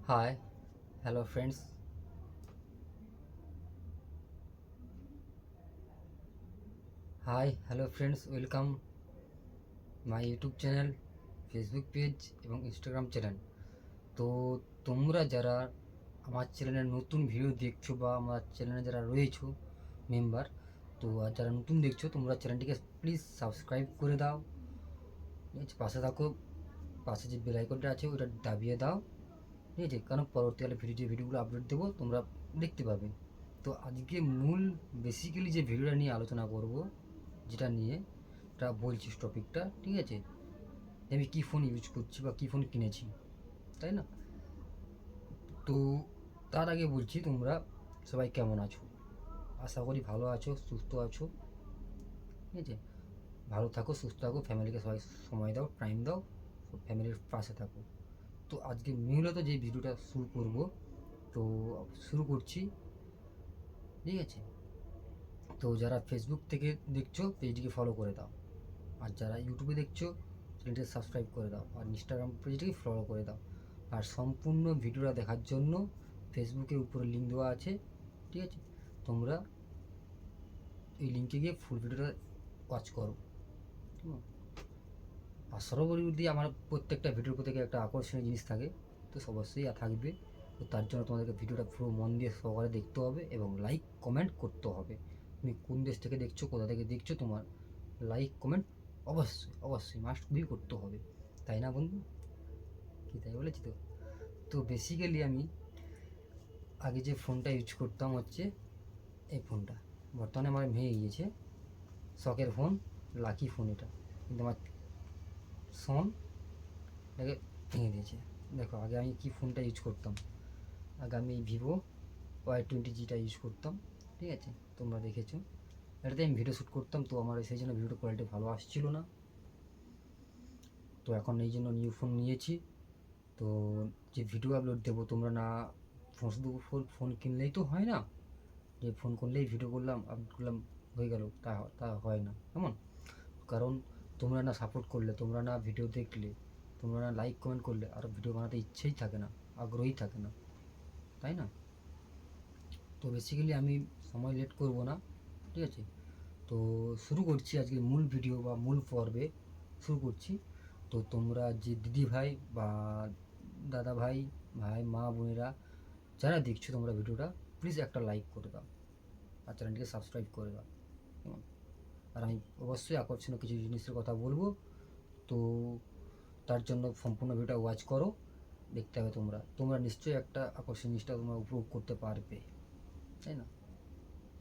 Hi, hello friends. Welcome my YouTube channel, Facebook page এবং Instagram channel. তো তোমরা যারা আমার চ্যানেলে নতুন ভিডিও দেখছো বা আমার চ্যানেলে যারা রয়েছো মেম্বার, তো আর যারা নতুন দেখছো তোমরা চ্যানেলটিকে প্লিজ সাবস্ক্রাইব করে দাও। ঠিক আছে, পাশে থাকো, পাশে যে বেল আইকনটা আছে ওটা দাবিয়ে দাও। ঠিক আছে, কারণ পরবর্তীকালে ভিডিওগুলো আপলোড দেবো তোমরা দেখতে পাবে। তো আজকে মূল বেসিক্যালি যে ভিডিওটা নিয়ে আলোচনা করব, যেটা নিয়ে এটা বলছি টপিকটা, ঠিক আছে, আমি কী ফোন ইউজ করছি বা কী ফোন কিনেছি, তাই না? তো তার আগে বলছি তোমরা সবাই কেমন আছো। আশা করি ভালো আছো, সুস্থ আছো। ঠিক আছে, ভালো থাকো, সুস্থ থাকো, ফ্যামিলিকে সবাই সময় দাও, টাইম দাও, ফ্যামিলির পাশে থাকো। তো আজকে মূলত যে ভিডিওটা শুরু করব, তো শুরু করছি। ঠিক আছে, তো যারা ফেসবুক থেকে দেখছো পেজটিকে ফলো করে দাও, আর যারা ইউটিউবে দেখছো চ্যানেলটিকে সাবস্ক্রাইব করে দাও, আর ইনস্টাগ্রাম পেজটিকে ফলো করে দাও। আর সম্পূর্ণ ভিডিওটা দেখার জন্য ফেসবুকের উপরে লিঙ্ক দেওয়া আছে। ঠিক আছে, তোমরা এই লিঙ্কে গিয়ে ফুল ভিডিওটা ওয়াচ করো। ঠিক আছে, আর সর্বোপরি আমার প্রত্যেকটা ভিডিওর প্রতি একটা আকর্ষণীয় জিনিস থাকে, তো অবশ্যই থাকবে। তো তার জন্য তোমাদেরকে ভিডিওটা পুরো মন দিয়ে সহকারে দেখতে হবে এবং লাইক কমেন্ট করতে হবে। তুমি কোন দেশ থেকে দেখছো, কোথা থেকে দেখছো, তোমার লাইক কমেন্ট অবশ্যই অবশ্যই মাস্ট বি করতে হবে, তাই না বন্ধু? কি তাই বলেছি তো? তো বেসিক্যালি আমি আগে যে ফোনটা ইউজ করতাম হচ্ছে এই ফোনটা। বর্তমানে আমার ভেঙে গিয়েছে, শখের ফোন, লাকি ফোন এটা, কিন্তু আমার সন এটাকে ভেঙে দিয়েছে। দেখো আগে আমি কি ফোনটা ইউজ করতাম, আগে আমি ভিভো Y20Gটা ইউজ করতাম। ঠিক আছে, তোমরা দেখেছো, এটাতে আমি ভিডিও শ্যুট করতাম, তো আমার সেই জন্য ভিডিওর কোয়ালিটি ভালো আসছিল না। তো এখন এই জন্য নিউ ফোন নিয়েছি। তো যে ভিডিও আপলোড দেবো, তোমরা না ফোন শুধু ফোন কিনলেই তো হয় না, যে ফোন করলেই ভিডিও করলাম আপলোড করলাম হয়ে গেল, তা তা হয় না এমন। কারণ তোমরা না সাপোর্ট করলে, তোমরা না ভিডিও দেখলে, তোমরা না লাইক কমেন্ট করলে আর ভিডিও বানাতে ইচ্ছেই থাকে না, আগ্রহী থাকে না, তাই না? তো বেসিক্যালি আমি সময় লেট করব না। ঠিক আছে, তো শুরু করছি আজকে মূল ভিডিও বা মূল পর্বে শুরু করছি। তো তোমরা যে দিদি ভাই বা দাদা ভাই, ভাই মা বোনেরা যারা দেখছো তোমরা ভিডিওটা, প্লিজ একটা লাইক করে দাও আর চ্যানেলটিকে সাবস্ক্রাইব করে দাও, কেমন? আর আমি অবশ্যই আকর্ষণীয় কিছু জিনিসের কথা বলবো, তো তার জন্য সম্পূর্ণ ভিডিওটা ওয়াচ করো, দেখতে হবে। তোমরা তোমরা নিশ্চয়ই একটা আকর্ষণীয় জিনিসটা তোমরা উপভোগ করতে পারবে, তাই না?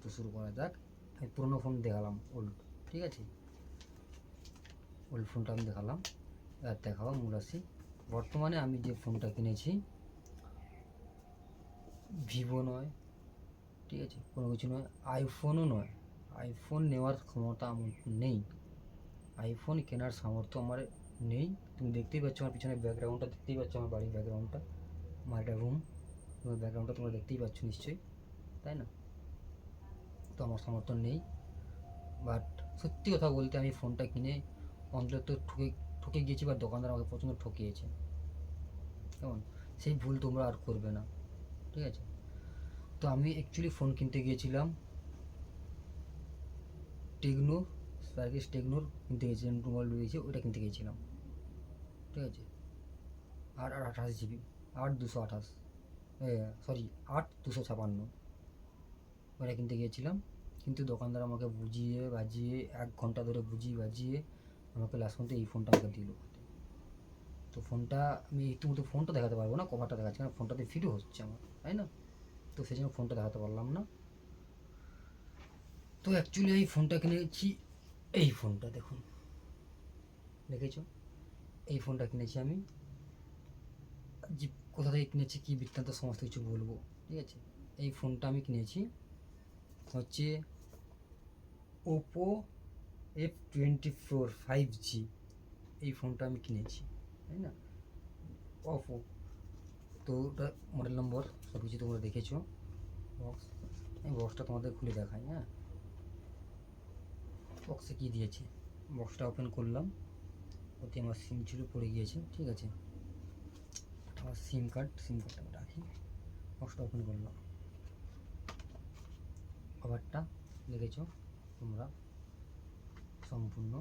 তো শুরু করা যাক। আমি পুরোনো ফোন দেখালাম, ওল্ড, ঠিক আছে, ওল্ড ফোনটা আমি দেখালাম। আর দেখাবো মূল আসি। বর্তমানে আমি যে ফোনটা কিনেছি, ভিভো নয়, ঠিক আছে, কোনো কিছু নয়, আইফোনও নয়। আইফোন নেওয়ার ক্ষমতা আমার নেই, আইফোন কেনার সামর্থ্য আমার নেই। তুমি দেখতেই পাচ্ছ আমার পিছনে ব্যাকগ্রাউন্ডটা, দেখতেই পাচ্ছ আমার বাড়ির ব্যাকগ্রাউন্ডটা, আমার একটা রুম, তোমার ব্যাকগ্রাউন্ডটা তোমরা দেখতেই পাচ্ছ নিশ্চয়ই, তাই না? তো আমার সামর্থ্য নেই। বাট সত্যি কথা বলতে আমি ফোনটা কিনে অন্তত ঠকে ঠকে গিয়েছি, বা দোকানদার আমাকে প্রচণ্ড ঠকিয়েছে, কেমন? সেই ভুল তোমরা আর করবে না, ঠিক আছে? তো আমি অ্যাকচুয়ালি ফোন কিনতে গিয়েছিলাম টেকনো, সার্ভিস টেকনোর কিনতে গেছিলাম, মোবাইল রয়েছে ওইটা কিনতে গিয়েছিলাম। ঠিক আছে, 8 আর 28 জিবি, 8 228, সরি 8 256, ওইটা কিনতে গিয়েছিলাম। কিন্তু দোকানদার আমাকে বুঝিয়ে বাজিয়ে 1 ঘন্টা ধরে বুঝিয়ে বাজিয়ে আমাকে লাস্ট পর্যন্ত এই ফোনটা আমাকে দিল। তো ফোনটা আমি ইতিমধ্যে ফোনটা দেখাতে পারবো না, কভারটা দেখাচ্ছি, কারণ ফোনটাতে ভিডিও হচ্ছে আমার, তাই না? তো সেই জন্য ফোনটা দেখাতে পারলাম না। তো অ্যাকচুয়ালি এই ফোনটা কিনেছি, এই ফোনটা দেখুন, দেখেছো, এই ফোনটা কিনেছি আমি। যে কোথা থেকে কিনেছি, কী বৃত্তান্ত, সমস্ত কিছু বলবো, ঠিক আছে? এই ফোনটা আমি কিনেছি হচ্ছে ওপো F24 5G, এই ফোনটা আমি কিনেছি, তাই না? ওপো, তো ওটা মডেল নম্বর সব কিছু তোমরা দেখেছো। বক্স, আমি বক্সটা তোমাদের খুলে দেখাই, হ্যাঁ। বক্সে কী দিয়েছে, বক্সটা ওপেন করলাম, ওতে আমার সিম ছিল পড়ে গিয়েছে, ঠিক আছে, আমার সিম কার্ডটা আমি রাখি, বক্সটা ওপেন করলাম, কভারটা দেখেছ তোমরা সম্পূর্ণ।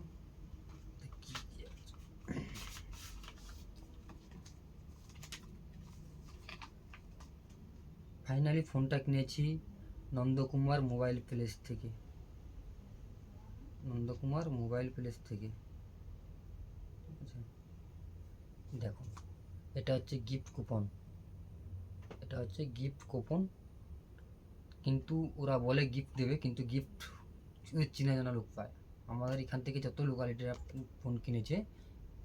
ফাইনালি ফোনটা কিনেছি নন্দকুমার মোবাইল প্লেস থেকে, ঠিক আছে। দেখো এটা হচ্ছে গিফট কুপন, কিন্তু ওরা বলে গিফট দেবে, কিন্তু গিফট চেনা জানা লোক পায়। আমাদের এখান থেকে যত লোকালিটিরা ফোন কিনেছে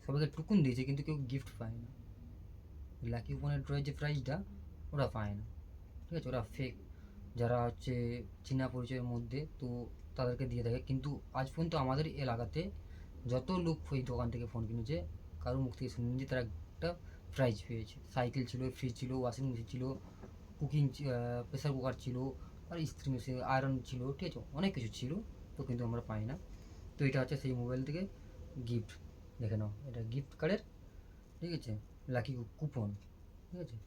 সবাইকে টুকুন দিয়েছে, কিন্তু কেউ গিফট পায় না। লাকি কুপনের ড্রয়ের যে প্রাইজটা ওরা পায় না, ঠিক আছে। ওরা ফেক, যারা হচ্ছে চীনা পরিচয়ের মধ্যে, তো তাদেরকে দিয়ে থাকে। কিন্তু আজ পর্যন্ত আমাদের এলাকাতে যত লোক ওই দোকান থেকে ফোন কিনেছে কারোর মুখ থেকে শুনিনি যে তারা একটা প্রাইজ পেয়েছে। সাইকেল ছিল, ফ্রিজ ছিল, ওয়াশিং মেশিন ছিল, কুকিং প্রেসার কুকার ছিল, আর ইস্ত্রি মেশিন, আয়রন ছিল, ঠিক আছে, অনেক কিছু ছিল, তো কিন্তু আমরা পাই না। তো এটা হচ্ছে সেই মোবাইল থেকে গিফট, দেখে নাও এটা গিফট কার্ডের, ঠিক আছে, লাকি কুপন, ঠিক আছে।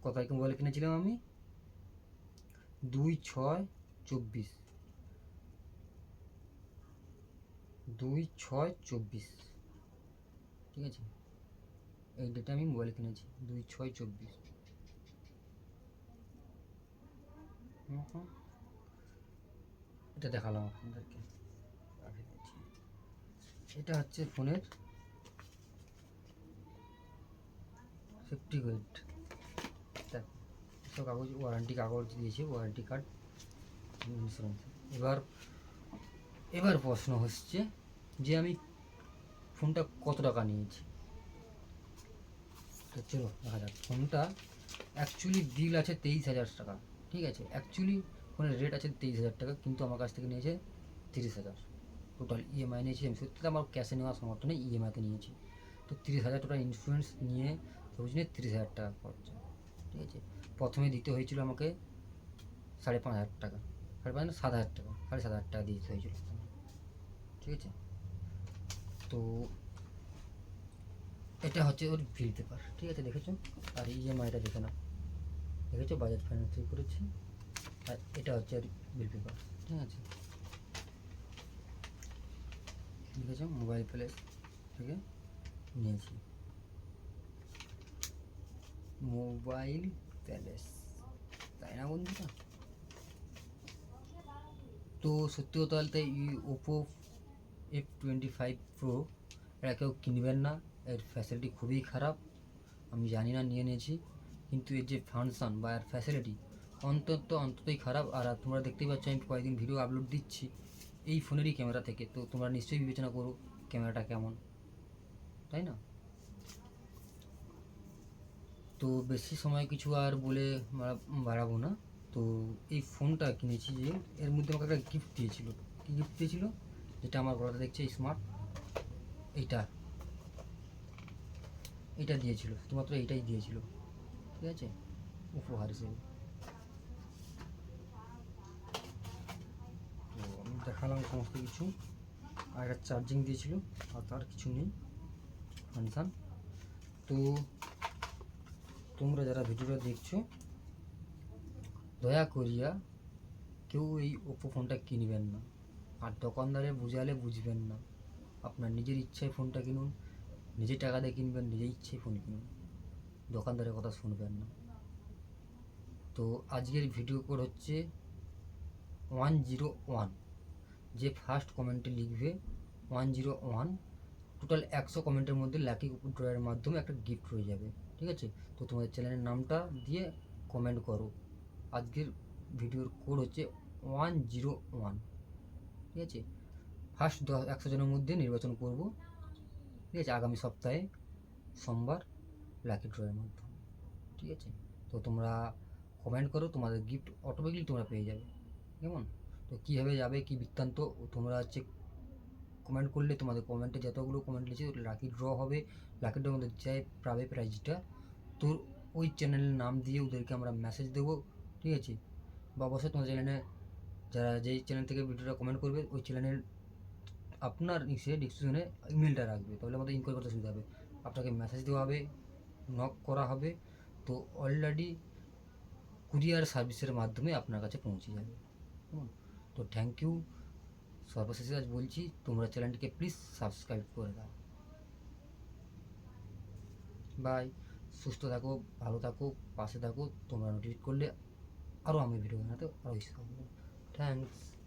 কোথায় মোবাইল কিনেছিলাম আমি? 2/6/24, 2/6/24, ঠিক আছে। এই ডেটে আমি মোবাইল কিনেছি 2/6/24। এটা দেখালাম আপনাদেরকে, এটা হচ্ছে ফোনের সেফটি গাইড, সব কাগজ, ওয়ারেন্টি কাগজ দিয়েছে, ওয়ারেন্টি কার্ড, ইন্স্যুরেন্স। এবার প্রশ্ন হচ্ছে যে আমি ফোনটা কত টাকা নিয়েছি। তো চলো দেখা যাক। ফোনটা অ্যাকচুয়ালি বিল আছে 23,000 টাকা, ঠিক আছে। অ্যাকচুয়ালি ফোনের রেট আছে 23,000 টাকা, কিন্তু আমার কাছ থেকে নিয়েছে 30,000। টোটাল ইএমআই নিয়েছি আমি, সত্যি আমার ক্যাশে নেওয়ার সামর্থ্য নেই, ইএমআইতে নিয়েছি। তো 30,000 টোটাল ইন্স্যুরেন্স নিয়ে সবুজ নিয়ে 30,000 টাকা খরচা, ঠিক আছে। প্রথমে দিতে হয়েছিল আমাকে 5,500 টাকা, 5,500 না 7,000 টাকা, 7,500 টাকা দিতে হয়েছিল, ঠিক আছে। তো এটা হচ্ছে ওর বিল পেপার, ঠিক আছে, দেখেছো। আর ইএমআইটা দেখে নাও, দেখেছো বাজাজ ফাইন্যান্স থেকে করেছি। আর এটা হচ্ছে আর বিল পেপার, ঠিক আছে, দেখেছো মোবাইল প্লেস থেকে নিয়েছি, মোবাইল প্যালেস, তাই না বন্ধুরা? তো সত্যি কথা বলতে ওপো F25 Pro এটা কেউ কিনবেন না, এর ফ্যাসিলিটি খুবই খারাপ। আমি জানি না, নিয়ে নিয়েছি, কিন্তু এর যে ফাংশন বা এর ফ্যাসিলিটি অন্ততই খারাপ। আর তোমরা দেখতেই পাচ্ছ আমি কয়েকদিন ভিডিও আপলোড দিচ্ছি এই ফোনেরই ক্যামেরা থেকে, তো তোমরা নিশ্চয়ই বিবেচনা করো ক্যামেরাটা কেমন, তাই না? তো বেশি সময় কিছু আর বলে বাড়াবো না। তো এই ফোনটা কিনেছি, যে এর মধ্যে আমাকে একটা গিফট দিয়েছিল। কী গিফট দিয়েছিল? যেটা আমার গলাতে দেখছে স্মার্ট, এইটা দিয়েছিল, শুধুমাত্র এইটাই দিয়েছিল, ঠিক আছে, উপহার হিসেবে। তো আমি দেখালাম সমস্ত কিছু, আর একটা চার্জিং দিয়েছিল, আর তার কিছু নেই ফাংশান। তো তোমরা যারা ভিডিওটা দেখছো দয়া করিয়া কেউ এই ওপো ফোনটা কিনবেন না, আর দোকানদারে বুঝালে বুঝবেন না। আপনার নিজের ইচ্ছায় ফোনটা কিনুন, নিজে টাকা দিয়ে কিনবেন, নিজের ইচ্ছায় ফোন কিনুন, দোকানদারের কথা শুনবেন না। তো আজকের ভিডিও কোড হচ্ছে 101, যে ফার্স্ট কমেন্টে লিখবে 101, টোটাল 100 কমেন্টের মধ্যে লাকি ড্রয়ের মাধ্যমে একটা গিফট হয়ে যাবে, ঠিক আছে। তো তোমাদের চ্যানেলের নামটা দিয়ে কমেন্ট করো। আজকের ভিডিওর কোড হচ্ছে 101, ঠিক আছে। ফার্স্ট 100 জনের মধ্যে নির্বাচন করব, ঠিক আছে, আগামী সপ্তাহে সোমবার লাকি ড্রয়ের মাধ্যমে, ঠিক আছে। তো তোমরা কমেন্ট করো, তোমাদের গিফট অটোমেটিকলি তোমরা পেয়ে যাবে, কেমন? তো কীভাবে যাবে, কী বৃত্তান্ত, তোমরা হচ্ছে কমেন্ট করলে, তোমাদের কমেন্টে যতগুলো কমেন্ট লিখেছে লাকি ড্র হবে। লাকি ড্রর মধ্যে যাই পাবে প্রাইজটা, তো ওই চ্যানেলের নাম দিয়ে ওদেরকে আমরা মেসেজ দেবো, ঠিক আছে। বা অবশ্যই তোমাদের চ্যানেলে যারা যেই চ্যানেল থেকে ভিডিওটা কমেন্ট করবে ওই চ্যানেলের আপনার ডিসক্রিপশনে ইমেলটা রাখবে, তাহলে আমাদের ইনকোয়ারি করতে সুবিধা হবে। আপনাকে মেসেজ দেওয়া হবে, নক করা হবে, তো অলরেডি কুরিয়ার সার্ভিসের মাধ্যমে আপনার কাছে পৌঁছে যাবে। তো থ্যাংক ইউ। সর্বশেষে আজ বলছি, তোমরা চ্যানেলটিকে প্লিজ সাবস্ক্রাইব করে দাও। বাই। সুস্থ থাকো, ভালো থাকো, পাশে থাকো। তোমরা নোটিফিকেট করলে আরও আমি ভিডিও বানাতে আরও ইচ্ছা করবো। থ্যাংকস।